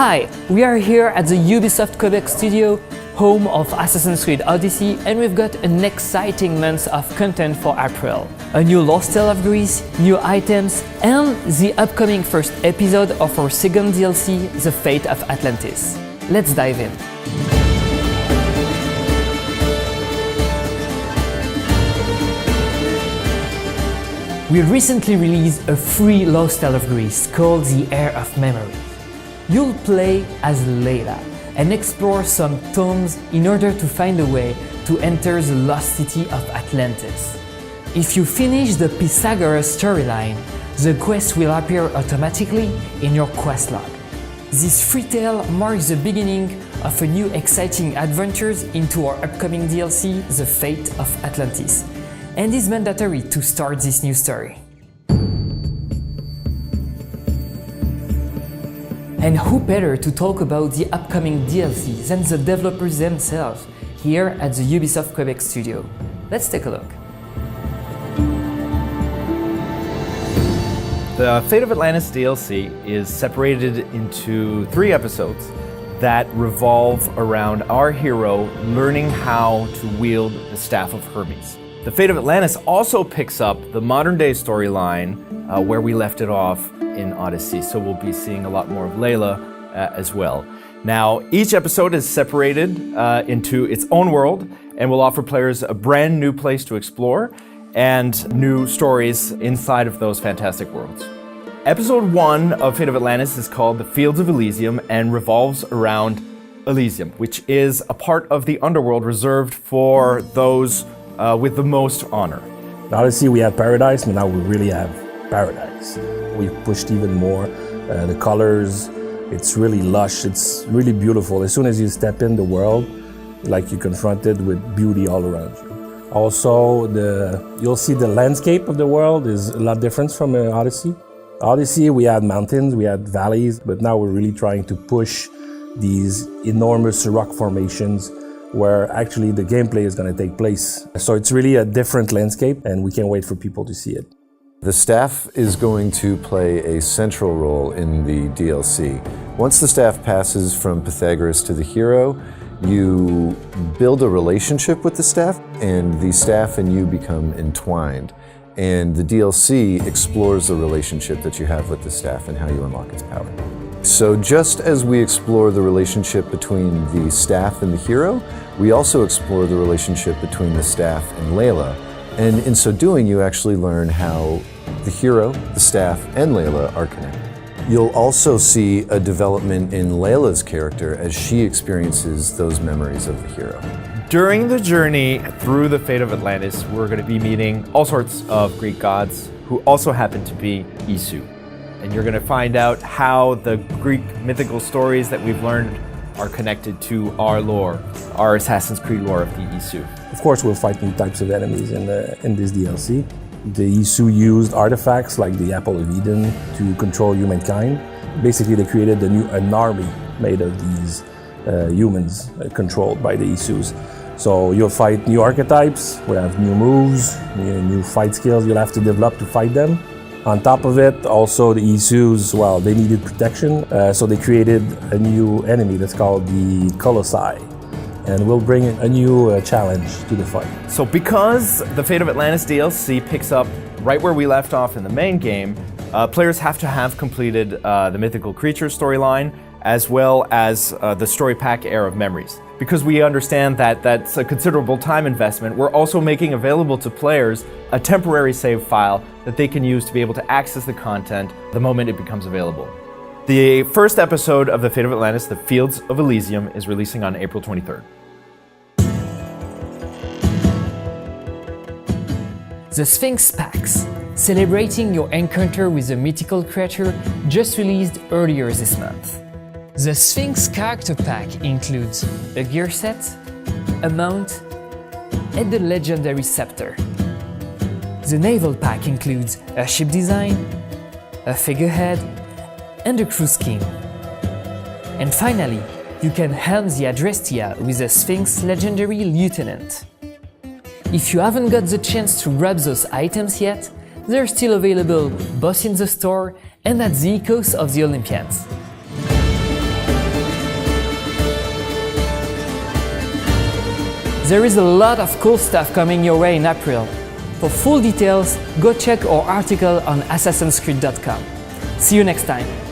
Hi, we are here at the Ubisoft Quebec studio, home of Assassin's Creed Odyssey, and we've got an exciting month of content for April. A new Lost Tale of Greece, new items, and the upcoming first episode of our second DLC, The Fate of Atlantis. Let's dive in. We recently released a free Lost Tale of Greece called The Heir of Memory. You'll play as Layla and explore some tombs in order to find a way to enter the lost city of Atlantis. If you finish the Pythagoras storyline, the quest will appear automatically in your quest log. This free tale marks the beginning of a new exciting adventures into our upcoming DLC, The Fate of Atlantis, and is mandatory to start this new story. And who better to talk about the upcoming DLC than the developers themselves here at the Ubisoft Quebec studio. Let's take a look. The Fate of Atlantis DLC is separated into 3 episodes that revolve around our hero learning how to wield the Staff of Hermes. The Fate of Atlantis also picks up the modern day storyline where we left it off in Odyssey, so we'll be seeing a lot more of Layla as well. Now, each episode is separated into its own world and will offer players a brand new place to explore and new stories inside of those fantastic worlds. Episode 1 of Fate of Atlantis is called The Fields of Elysium and revolves around Elysium, which is a part of the underworld reserved for those with the most honor. In Odyssey we had paradise, but now we really have paradise. We've pushed even more. The colors, it's really lush, it's really beautiful. As soon as you step in the world, like you're confronted with beauty all around you. Also, you'll see the landscape of the world is a lot different from Odyssey. Odyssey, we had mountains, we had valleys, but now we're really trying to push these enormous rock formations where actually the gameplay is going to take place. So it's really a different landscape, and we can't wait for people to see it. The staff is going to play a central role in the DLC. Once the staff passes from Pythagoras to the hero, you build a relationship with the staff, and the staff and you become entwined. And the DLC explores the relationship that you have with the staff and how you unlock its power. So just as we explore the relationship between the staff and the hero, we also explore the relationship between the staff and Layla. And in so doing, you actually learn how the hero, the staff, and Layla are connected. You'll also see a development in Layla's character as she experiences those memories of the hero. During the journey through the Fate of Atlantis, we're going to be meeting all sorts of Greek gods who also happen to be Isu. And you're going to find out how the Greek mythical stories that we've learned are connected to our lore, our Assassin's Creed lore of the Isu. Of course, we'll fight new types of enemies in this DLC. The Isu used artifacts like the Apple of Eden to control humankind. Basically, they created an army made of these humans controlled by the Isus. So you'll fight new archetypes, we'll have new moves, new fight skills you'll have to develop to fight them. On top of it, also the Isus, well, they needed protection, so they created a new enemy that's called the Colossi. And we'll bring a new challenge to the fight. So because the Fate of Atlantis DLC picks up right where we left off in the main game, players have to have completed the mythical creatures storyline as well as the story pack Heir of Memories. Because we understand that that's a considerable time investment, we're also making available to players a temporary save file that they can use to be able to access the content the moment it becomes available. The first episode of the Fate of Atlantis, The Fields of Elysium, is releasing on April 23rd. The Sphinx Packs, celebrating your encounter with a mythical creature, just released earlier this month. The Sphinx Character Pack includes a gear set, a mount, and the legendary scepter. The Naval Pack includes a ship design, a figurehead, and a crew scheme. And finally, you can helm the Adrestia with a Sphinx Legendary Lieutenant. If you haven't got the chance to grab those items yet, they're still available both in the store and at the Ecos of the Olympians. There is a lot of cool stuff coming your way in April. For full details, go check our article on Assassin'sCreed.com. See you next time!